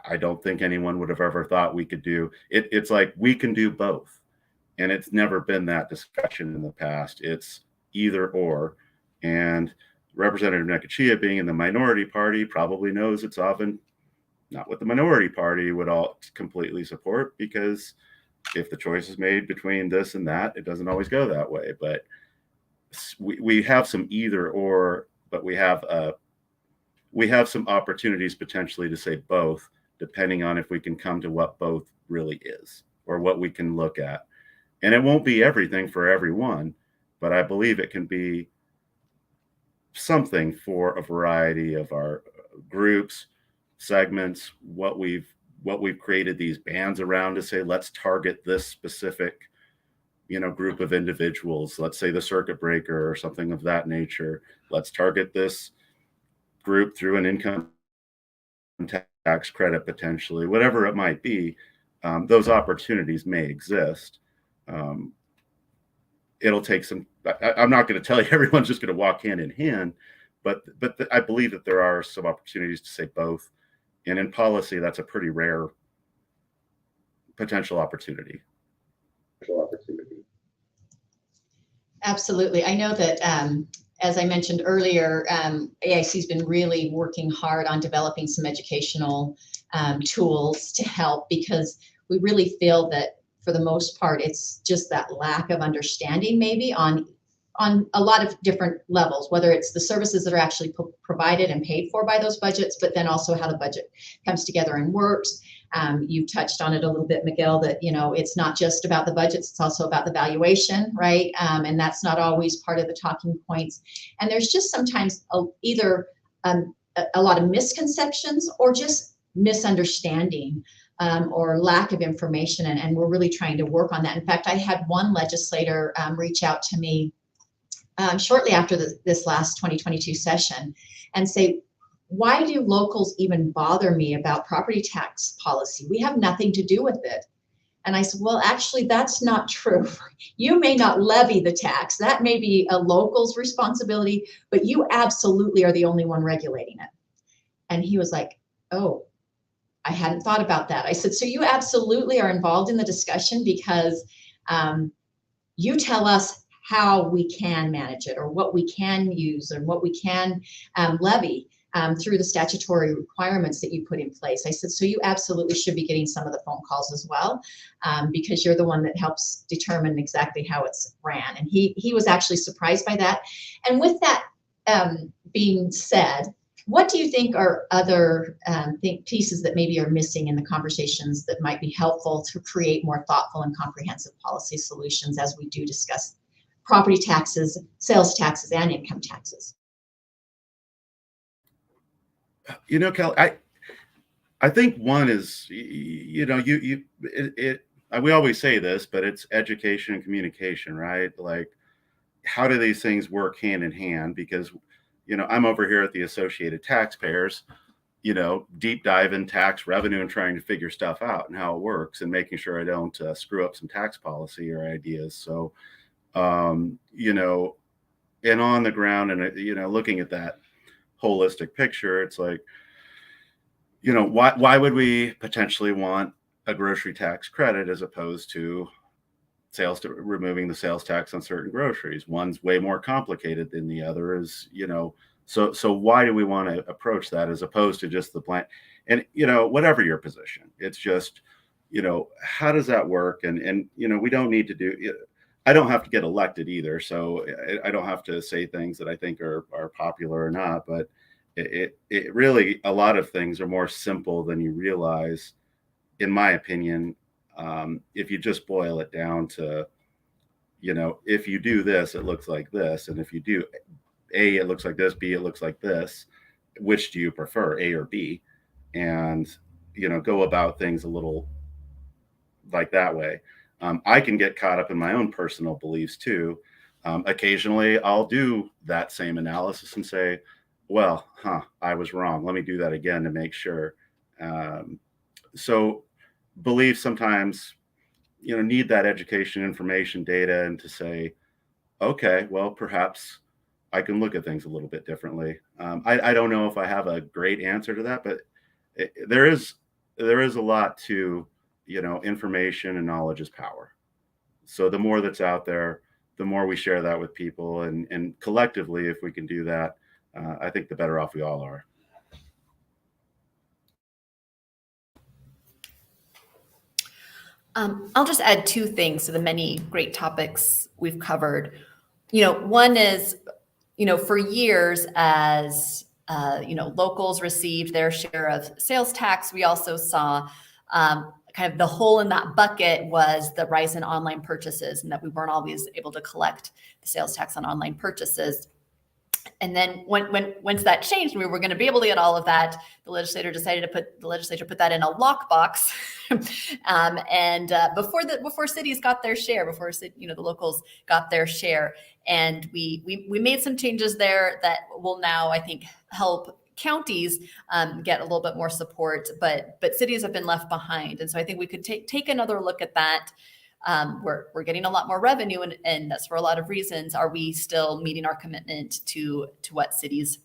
I don't think anyone would have ever thought we could do. It's like we can do both. And it's never been that discussion in the past. It's either or. And Representative Necachea, being in the minority party, probably knows it's often not what the minority party would all completely support, because if the choice is made between this and that, it doesn't always go that way. But we have some either or, but we have some opportunities potentially to say both, depending on if we can come to what both really is or what we can look at. And it won't be everything for everyone, but I believe it can be something for a variety of our groups, segments, what we've created these bands around to say, let's target this specific, group of individuals. Let's say the circuit breaker or something of that nature. Let's target this group through an income tax credit, potentially, whatever it might be. Those opportunities may exist. It'll take some, I'm not going to tell you everyone's just going to walk hand in hand, but I believe that there are some opportunities to say both. And in policy, that's a pretty rare potential opportunity. Absolutely. I know that, as I mentioned earlier, AIC has been really working hard on developing some educational tools to help, because we really feel that for the most part, it's just that lack of understanding maybe on a lot of different levels, whether it's the services that are actually provided and paid for by those budgets, but then also how the budget comes together and works. You've touched on it a little bit, Miguel, that, it's not just about the budgets, it's also about the valuation, right? And that's not always part of the talking points. And there's just sometimes either a lot of misconceptions or just misunderstanding or lack of information. And we're really trying to work on that. In fact, I had one legislator reach out to me shortly after this last 2022 session and say, why do locals even bother me about property tax policy? We have nothing to do with it. And I said, well, actually, that's not true. You may not levy the tax. That may be a local's responsibility, but you absolutely are the only one regulating it. And he was like, oh, I hadn't thought about that. I said, so you absolutely are involved in the discussion, because you tell us how we can manage it, or what we can use, or what we can levy through the statutory requirements that you put in place. I said, so you absolutely should be getting some of the phone calls as well, because you're the one that helps determine exactly how it's ran. And he was actually surprised by that. And with that being said, what do you think are other pieces that maybe are missing in the conversations that might be helpful to create more thoughtful and comprehensive policy solutions as we do discuss property taxes, sales taxes, and income taxes? Kelly, I think one is, we always say this, but it's education and communication, right? Like, how do these things work hand in hand? Because, I'm over here at the Associated Taxpayers, deep dive in tax revenue and trying to figure stuff out and how it works and making sure I don't screw up some tax policy or ideas. So, and on the ground and, looking at that holistic picture, it's like, why would we potentially want a grocery tax credit as opposed to removing the sales tax on certain groceries. One's way more complicated than the other is, so why do we want to approach that as opposed to just the plan? And, whatever your position, it's just, how does that work? And we don't need to do, I don't have to get elected either. So I don't have to say things that I think are popular or not, but it really, a lot of things are more simple than you realize, in my opinion. If you just boil it down to, if you do this, it looks like this. And if you do A, it looks like this, B, it looks like this. Which do you prefer, A or B? And, go about things a little like that way. I can get caught up in my own personal beliefs too. Occasionally I'll do that same analysis and say, well, I was wrong. Let me do that again to make sure. So beliefs sometimes, need that education, information, data, and to say, okay, well, perhaps I can look at things a little bit differently. I don't know if I have a great answer to that, but there is a lot to, information, and knowledge is power. So the more that's out there, the more we share that with people, and collectively, if we can do that, I think the better off we all are. I'll just add two things to the many great topics we've covered. One is, for years as, locals received their share of sales tax, we also saw kind of the hole in that bucket was the rise in online purchases, and that we weren't always able to collect the sales tax on online purchases. And then once that changed, we were going to be able to get all of that. The legislature put that in a lockbox, and before cities got their share, before the locals got their share, and we made some changes there that will now, I think, help counties get a little bit more support, but cities have been left behind, and so I think we could take another look at that. We're getting a lot more revenue, and that's for a lot of reasons. Are we still meeting our commitment to what cities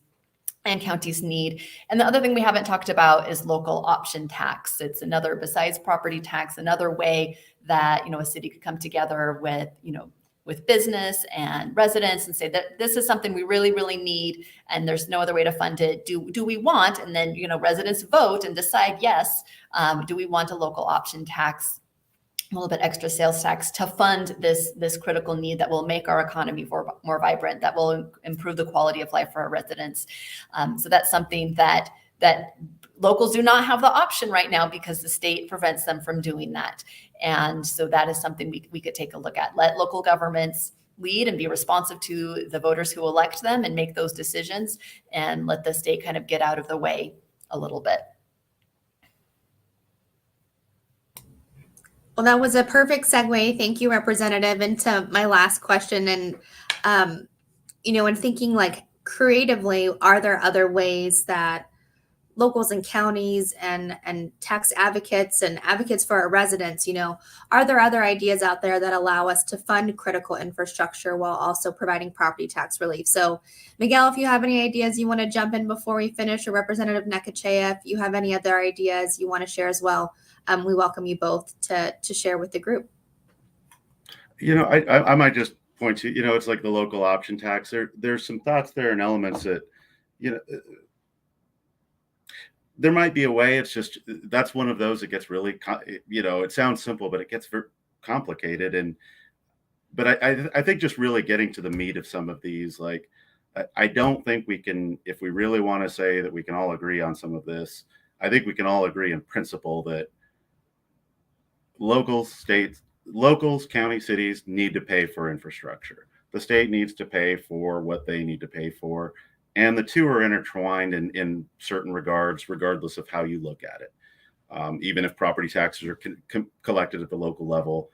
and counties need? And the other thing we haven't talked about is local option tax. It's another, besides property tax, another way that a city could come together with business and residents and say that this is something we really, really need, and there's no other way to fund it. Do we want? And then residents vote and decide, yes, do we want a local option tax, a little bit extra sales tax to fund this critical need that will make our economy more vibrant, that will improve the quality of life for our residents. So that's something that locals do not have the option right now because the state prevents them from doing that. And so that is something we could take a look at. Let local governments lead and be responsive to the voters who elect them and make those decisions, and let the state kind of get out of the way a little bit. Well, that was a perfect segue. Thank you, Representative, into my last question. And, in thinking like creatively, are there other ways that locals and counties and tax advocates and advocates for our residents, are there other ideas out there that allow us to fund critical infrastructure while also providing property tax relief? So, Miguel, if you have any ideas you want to jump in before we finish, or Representative Necachea, if you have any other ideas you want to share as well, we welcome you both to share with the group. I might just point to, it's like the local option tax. There's some thoughts there and elements that, there might be a way. It's just, that's one of those that gets really, it sounds simple, but it gets very complicated. But I think just really getting to the meat of some of these, like, I don't think we can, if we really want to say that we can all agree on some of this, I think we can all agree in principle that locals, county, cities need to pay for infrastructure. The state needs to pay for what they need to pay for. And the two are intertwined in certain regards, regardless of how you look at it. Even if property taxes are collected at the local level,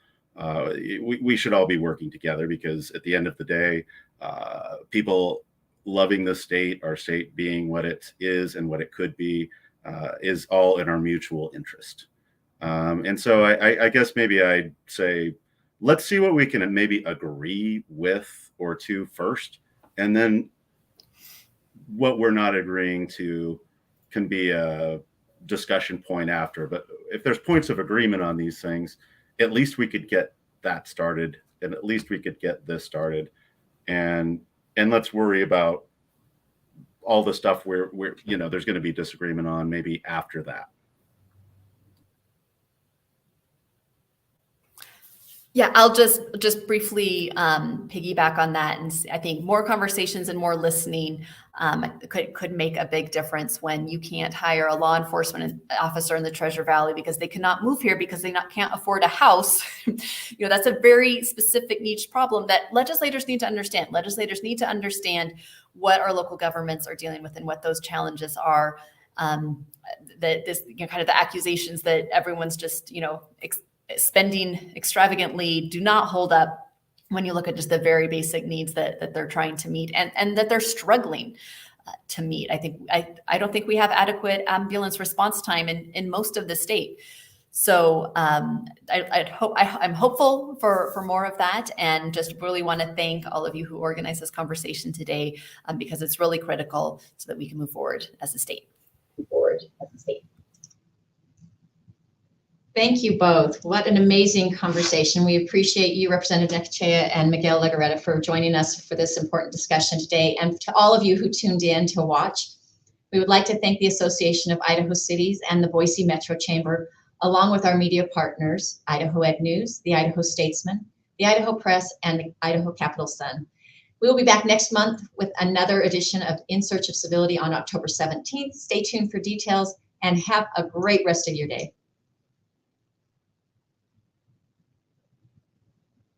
we should all be working together, because at the end of the day, people loving the state, our state being what it is and what it could be, is all in our mutual interest. And so I guess maybe I'd say, let's see what we can maybe agree with or to first, and then what we're not agreeing to can be a discussion point after. But if there's points of agreement on these things, at least we could get that started, and at least we could get this started, and let's worry about all the stuff where there's going to be disagreement on maybe after that. Yeah, I'll just briefly piggyback on that, and I think more conversations and more listening could make a big difference. When you can't hire a law enforcement officer in the Treasure Valley because they cannot move here because they can't afford a house, that's a very specific niche problem that legislators need to understand. Legislators need to understand what our local governments are dealing with and what those challenges are. That this kind of the accusations that everyone's just spending extravagantly do not hold up when you look at just the very basic needs that they're trying to meet and that they're struggling to meet. I don't think we have adequate ambulance response time in most of the state. So I'm hopeful for more of that, and just really want to thank all of you who organized this conversation today, because it's really critical so that we can move forward as a state. Thank you both. What an amazing conversation. We appreciate you, Representative Necachea and Miguel Legarreta, for joining us for this important discussion today. And to all of you who tuned in to watch, we would like to thank the Association of Idaho Cities and the Boise Metro Chamber, along with our media partners, Idaho Ed News, the Idaho Statesman, the Idaho Press, and the Idaho Capital Sun. We will be back next month with another edition of In Search of Civility on October 17th. Stay tuned for details and have a great rest of your day.